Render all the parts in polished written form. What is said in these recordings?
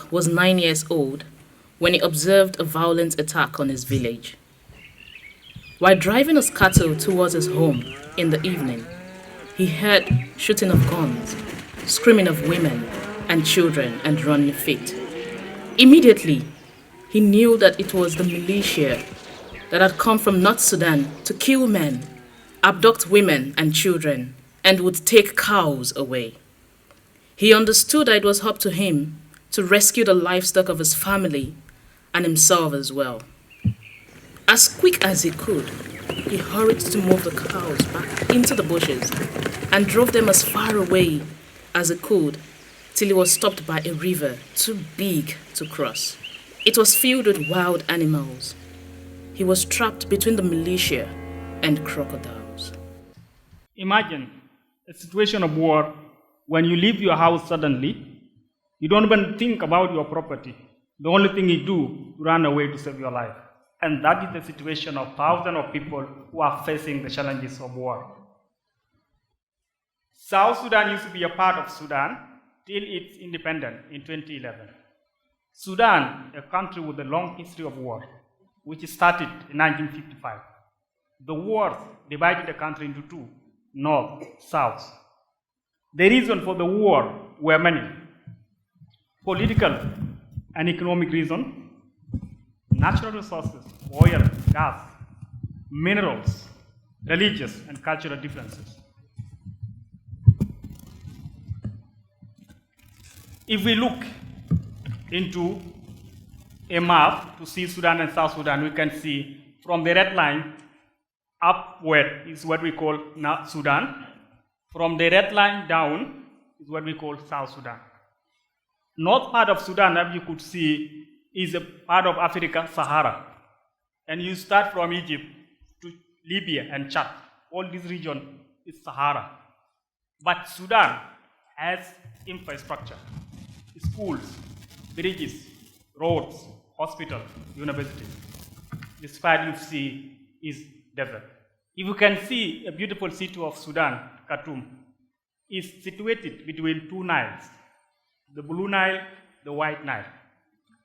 Wurok was 9 years old when he observed a violent attack on his village. While driving his cattle towards his home in the evening, he heard shooting of guns, screaming of women and children, and running feet. Immediately, he knew that it was the militia that had come from North Sudan to kill men, abduct women and children, and would take cows away. He understood that it was up to him to rescue the livestock of his family and himself as well. As quick as he could, he hurried to move the cows back into the bushes and drove them as far away as he could till he was stopped by a river too big to cross. It was filled with wild animals. He was trapped between the militia and crocodiles. Imagine a situation of war when you leave your house suddenly. You don't even think about your property. The only thing you do, run away to save your life. And that is the situation of thousands of people who are facing the challenges of war. South Sudan used to be a part of Sudan till its independence in 2011. Sudan, a country with a long history of war, which started in 1955. The wars divided the country into two, North, South. The reason for the war were many: political and economic reasons, natural resources, oil, gas, minerals, religious and cultural differences. If we look into a map to see Sudan and South Sudan, we can see from the red line upward is what we call North Sudan. From the red line down is what we call South Sudan. North part of Sudan, as you could see, is a part of Africa, Sahara. And you start from Egypt to Libya and Chad. All this region is Sahara. But Sudan has infrastructure, schools, bridges, roads, hospitals, universities. Despite you see is desert. If you can see a beautiful city of Sudan, Khartoum, is situated between two Niles, the Blue Nile, the White Nile.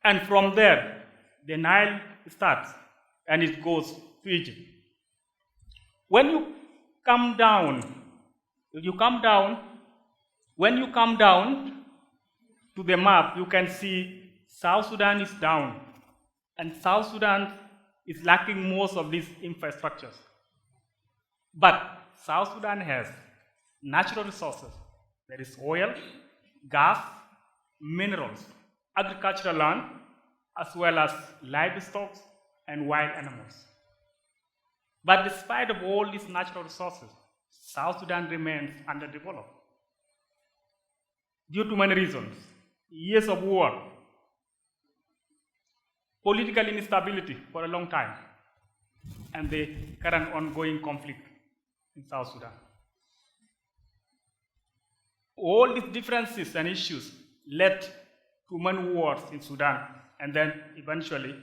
And from there, the Nile starts and it goes to Egypt. When you come down to the map, you can see South Sudan is down, and South Sudan is lacking most of these infrastructures. But South Sudan has natural resources. There is oil, gas, minerals, agricultural land, as well as livestock and wild animals. But despite of all these natural resources, South Sudan remains underdeveloped due to many reasons: years of war, political instability for a long time, and the current ongoing conflict in South Sudan. All these differences and issues led to many wars in Sudan, and then eventually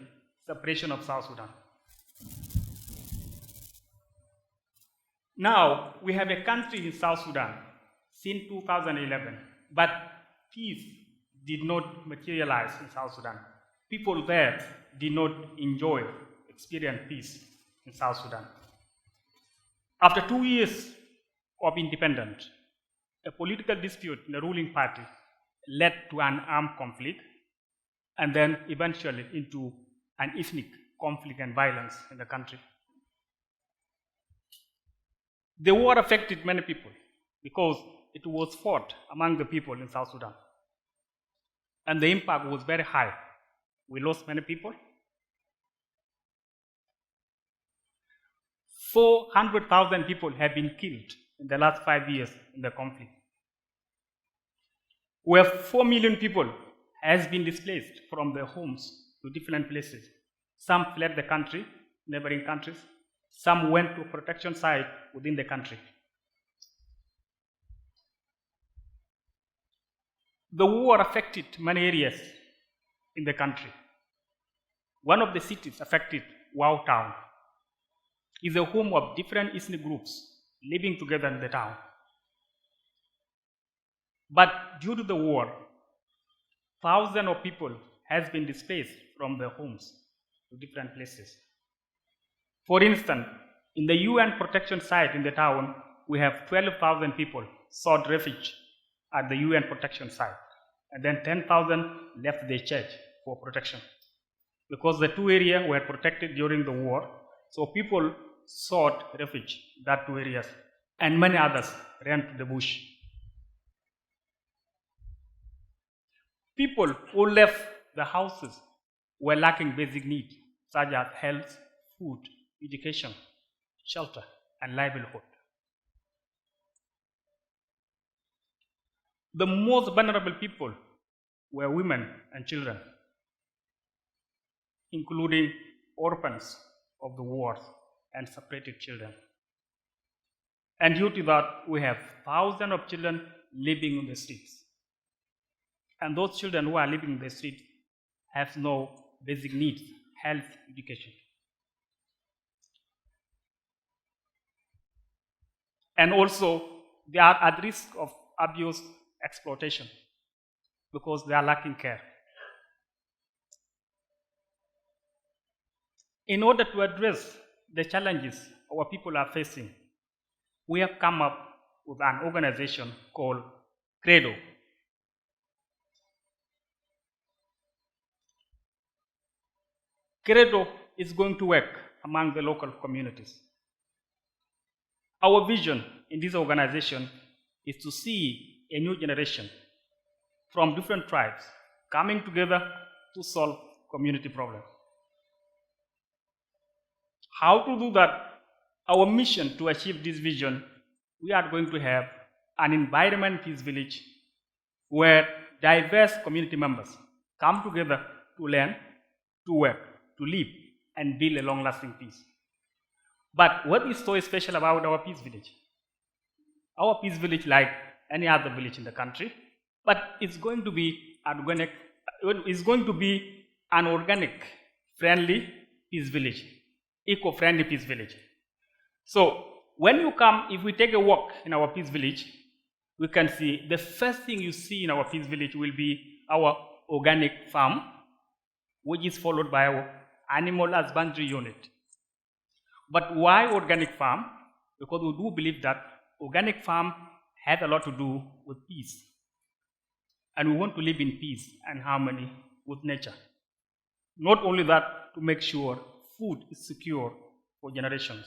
separation of South Sudan. Now, we have a country in South Sudan since 2011, but peace did not materialize in South Sudan. People there did not experience peace in South Sudan. After 2 years of independence, a political dispute in the ruling party led to an armed conflict, and then eventually into an ethnic conflict and violence in the country. The war affected many people because it was fought among the people in South Sudan. And the impact was very high. We lost many people. 400,000 people have been killed in the last 5 years in the conflict. Where 4 million people has been displaced from their homes to different places. Some fled the country, neighboring countries. Some went to a protection site within the country. The war affected many areas in the country. One of the cities affected, Wau Town, is the home of different ethnic groups living together in the town. But due to the war, thousands of people has been displaced from their homes to different places. For instance, in the UN protection site in the town, we have 12,000 people sought refuge at the UN protection site, and then 10,000 left their church for protection. Because the two areas were protected during the war, so people sought refuge in that two areas, and many others ran to the bush. People who left the houses were lacking basic needs such as health, food, education, shelter, and livelihood. The most vulnerable people were women and children, including orphans of the wars and separated children. And due to that, we have thousands of children living on the streets. And those children who are living in the streets have no basic needs, health, education. And also, they are at risk of abuse, exploitation, because they are lacking care. In order to address the challenges our people are facing, we have come up with an organization called CREDO. CREDO is going to work among the local communities. Our vision in this organization is to see a new generation from different tribes coming together to solve community problems. How to do that? Our mission to achieve this vision, we are going to have an environment peace village where diverse community members come together to learn, to work, to live, and build a long-lasting peace. But what is so special about our peace village? Our peace village, like any other village in the country, but it's going to be organic. It's going to be an organic, friendly peace village, eco-friendly peace village. So when you come, if we take a walk in our peace village, we can see the first thing you see in our peace village will be our organic farm, which is followed by our animal husbandry unit. But why organic farm? Because we do believe that organic farm has a lot to do with peace. And we want to live in peace and harmony with nature. Not only that, to make sure food is secure for generations.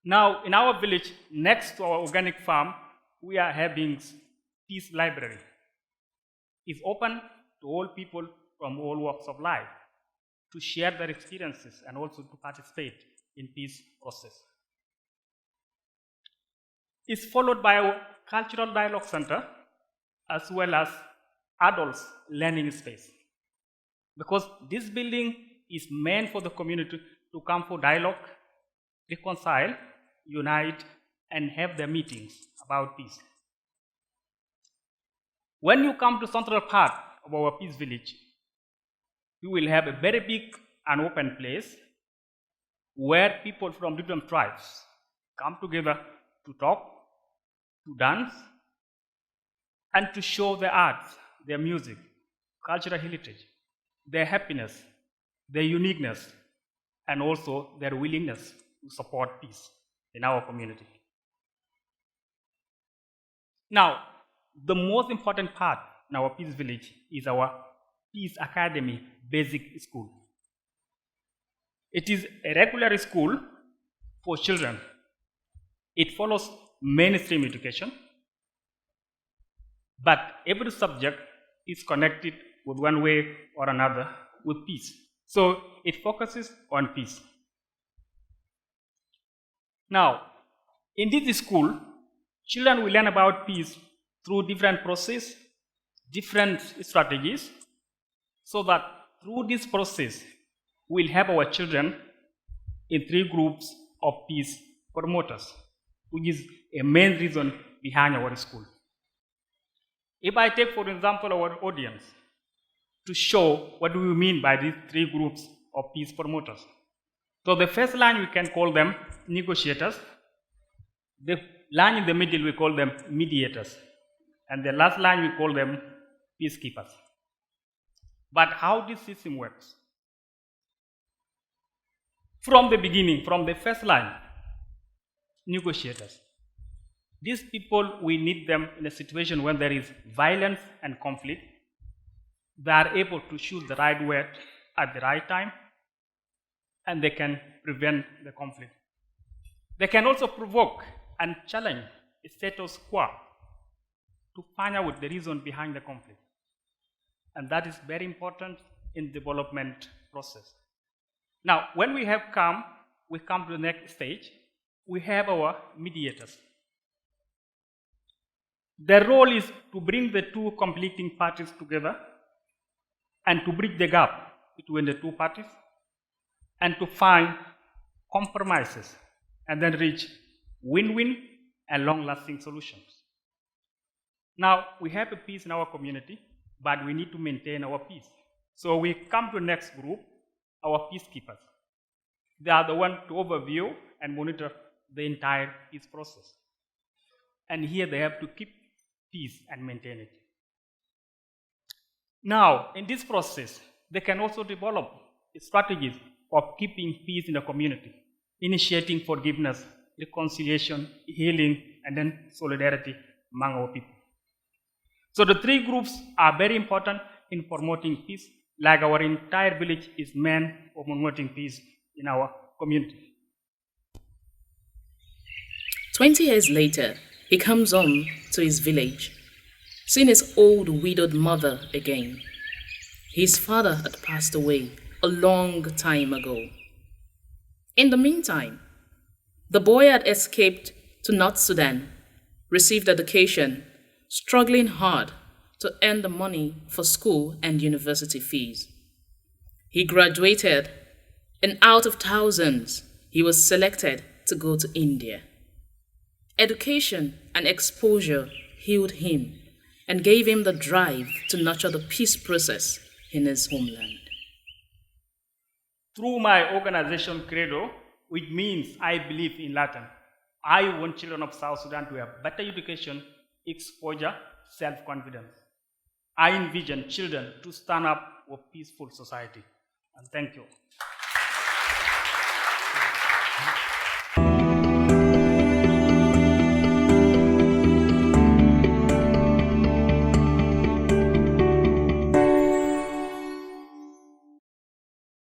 Now, in our village, next to our organic farm, we are having peace library. It's open to all people from all walks of life to share their experiences and also to participate in peace process. It's followed by our cultural dialogue center as well as adults learning space. Because this building is meant for the community to come for dialogue, reconcile, unite, and have their meetings about peace. When you come to central part of our peace village, you will have a very big and open place where people from different tribes come together to talk, to dance, and to show their arts, their music, cultural heritage, their happiness, their uniqueness, and also their willingness to support peace in our community. Now, the most important part in our peace village is our Peace Academy Basic School. It is a regular school for children. It follows mainstream education, but every subject is connected with one way or another with peace. So it focuses on peace. Now, in this school, children will learn about peace through different processes, different strategies, so that through this process, we'll have our children in 3 groups of peace promoters, which is a main reason behind our school. If I take, for example, our audience to show what do we mean by these 3 groups of peace promoters. So the first line we can call them negotiators, the line in the middle we call them mediators, and the last line we call them peacekeepers. But how this system works? From the beginning, from the first line, negotiators. These people, we need them in a situation when there is violence and conflict. They are able to choose the right word at the right time, and they can prevent the conflict. They can also provoke and challenge the status quo to find out the reason behind the conflict. And that is very important in the development process. Now, when we have come, we come to the next stage. We have our mediators. Their role is to bring the two conflicting parties together and to bridge the gap between the two parties and to find compromises and then reach win-win and long-lasting solutions. Now, we have a peace in our community, but we need to maintain our peace. So we come to the next group, our peacekeepers. They are the ones to overview and monitor the entire peace process. And here they have to keep peace and maintain it. Now, in this process, they can also develop strategies of keeping peace in the community, initiating forgiveness, reconciliation, healing, and then solidarity among our people. So the three groups are very important in promoting peace, like our entire village is meant for promoting peace in our community. 20 years later, he comes home to his village, seeing his old widowed mother again. His father had passed away a long time ago. In the meantime, the boy had escaped to North Sudan, received education, struggling hard to earn the money for school and university fees. He graduated, and out of thousands, he was selected to go to India. Education and exposure healed him and gave him the drive to nurture the peace process in his homeland. Through my organization CREDO, which means I believe in Latin, I want children of South Sudan to have better education, exposure, self-confidence. I envision children to stand up for a peaceful society. And thank you.